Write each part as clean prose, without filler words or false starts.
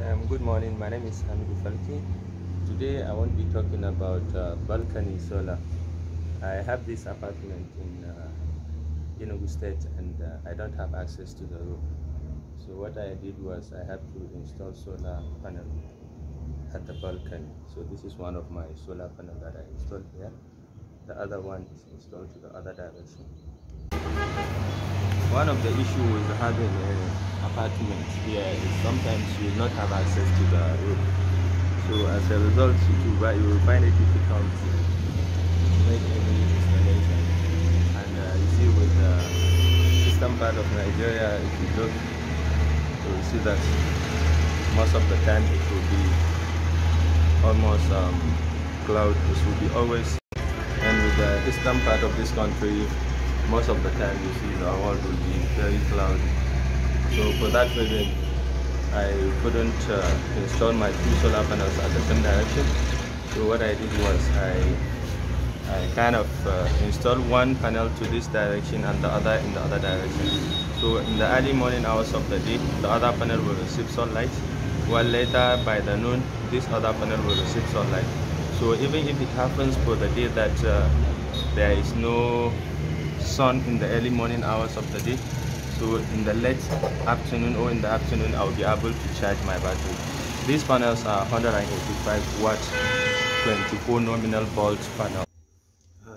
Good morning, my name is Enugu. Today I want to be talking about balcony solar. I have this apartment in Enugu State and I don't have access to the roof. So what I did was I have to install solar panel at the balcony. So this is one of my solar panel that I installed here. The other one is installed to the other direction. One of the issues with having an apartment here is sometimes you will not have access to the roof. So as a result, you will find it difficult to make any installation. And you see with the eastern part of Nigeria, if you look, you will see that most of the time it will be almost cloud. It will be always. And with the eastern part of this country, most of the time you see the world will be very cloudy. So for that reason, I couldn't install my two solar panels at the same direction. So what I did was I kind of installed one panel to this direction and the other in the other direction. So in the early morning hours of the day, the other panel will receive sunlight, while later by the noon, this other panel will receive sunlight. So even if it happens for the day that there is no sun in the early morning hours of the day, so in the late afternoon or in the afternoon I'll be able to charge my battery. These panels are 185 watt 24 nominal volt panel.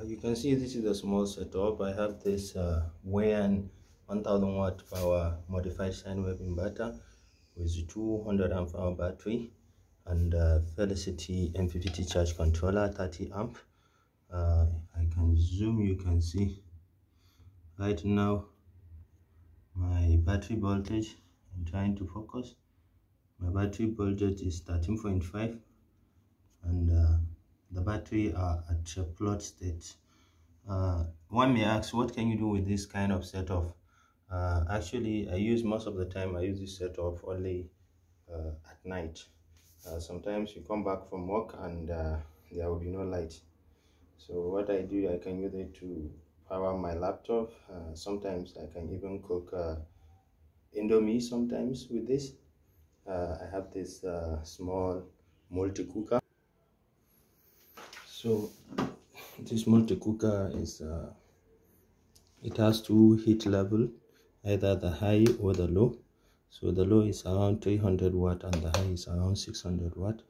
You can see this is a small setup. I have this WAN 1000 watt power modified sine wave inverter with 200 amp hour battery and Felicity MPPT charge controller 30 amp. I can zoom, you can see right now my battery voltage. I'm trying to focus. My battery voltage is 13.5 and the battery are at a plot state. One may ask, what can you do with this kind of setup? Actually, most of the time I use this setup only at night. Sometimes you come back from work and there will be no light. So what I do, I can use it to power my laptop. Sometimes I can even cook Indomie sometimes with this. I have this small multi-cooker. So this multi-cooker is it has two heat level, either the high or the low. So the low is around 300 watt and the high is around 600 watt.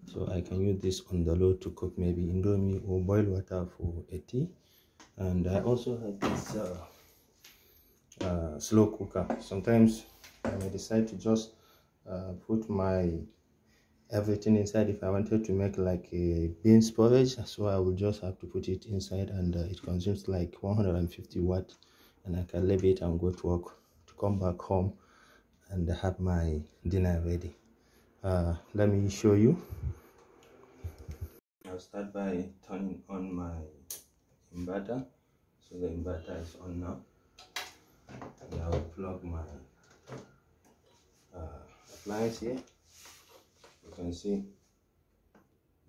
So I can use this on the low to cook maybe Indomie or boil water for a tea. And I also have this slow cooker. Sometimes I may decide to just put my everything inside. If I wanted to make like a beans porridge, so I will just have to put it inside, and it consumes like 150 watt, and I can leave it and go to work, to come back home and have my dinner ready. Let me show you. I'll start by turning on my inverter. So the inverter is on now. And I'll plug my appliance here. You can see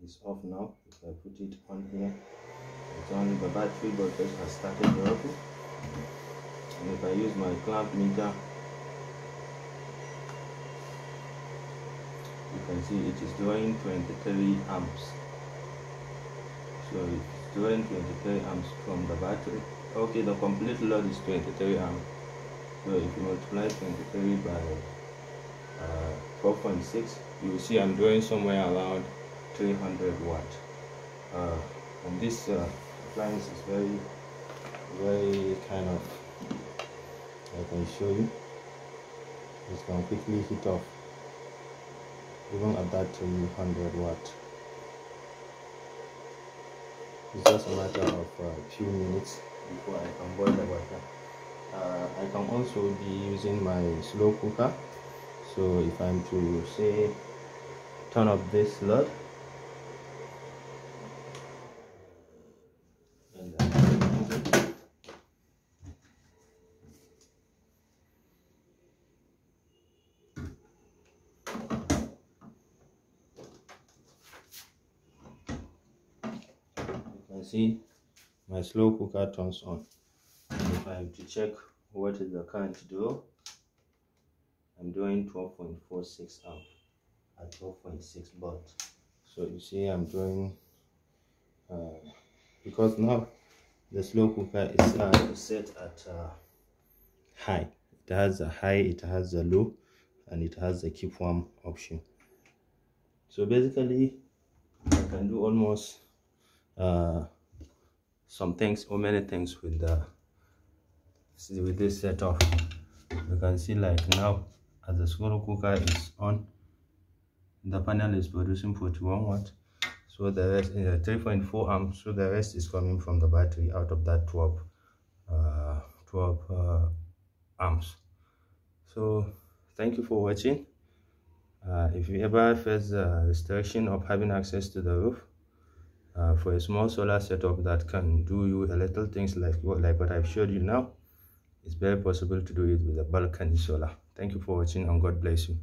it's off now. If I put it on here, it's on. The battery voltage has started dropping. And if I use my clamp meter, you can see it is drawing 23 amps. So it's drawing 23 amps from the battery. Okay, the complete load is 23 amps. So if you multiply 23 by 4.6, you will see I'm drawing somewhere around 300 watt. And this appliance is very kind of, I can show you, it can quickly heat off even at that 300 watt. It's just a matter of a few minutes before I can boil the water. I can also be using my slow cooker. So if I'm to say turn off this load, and you can see my slow cooker turns on. And if I am to check what is the current draw, I'm doing 12.46 amp. at 12.6 volt. So you see I'm drawing because now the slow cooker is set at high. It has a high, it has a low, and it has a keep warm option. So basically I can do almost some things or many things with this setup. You can see like now as the slow cooker is on, the panel is producing 41 watts. So the rest is 3.4 amps. So the rest is coming from the battery out of that 12 amps. So thank you for watching. If you ever face the restriction of having access to the roof, for a small solar setup that can do you a little things like what I've showed you now, it's very possible to do it with a balcony solar. Thank you for watching and God bless you.